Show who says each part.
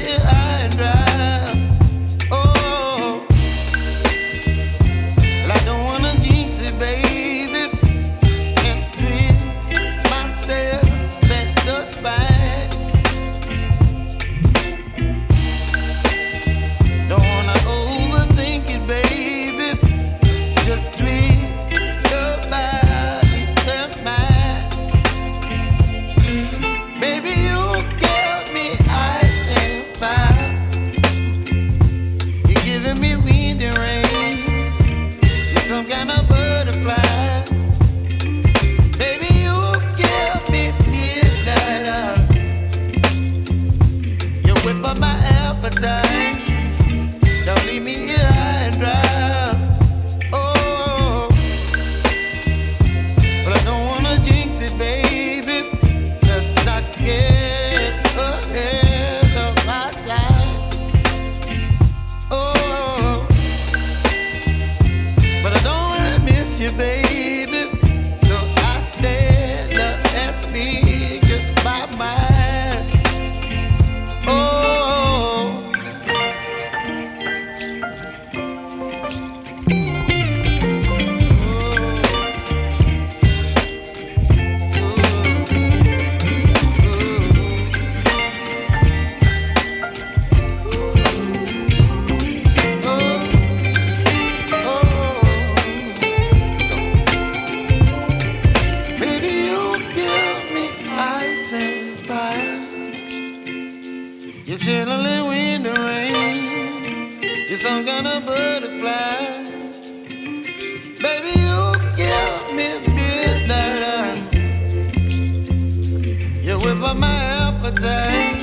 Speaker 1: here high and dry. Oh, well, I don't wanna jinx it, baby, and twist myself at the spine. Don't wanna overthink it, baby. It's just twist your body and mine. Baby, you give me ice and fire. You're giving me wind and rain. You're some kind of butterfly. Baby, you give me midnight. You whip up my appetite. Don't leave me here high and dry. Oh, but I don't wanna jinx it, baby. Let's not get ahead of my time. Oh, but I don't wanna miss you, baby. So I stand up and speak my mind. Oh. You're chilling wind and rain. You're some kind of butterfly. Baby, you give me midnight. You whip up my appetite.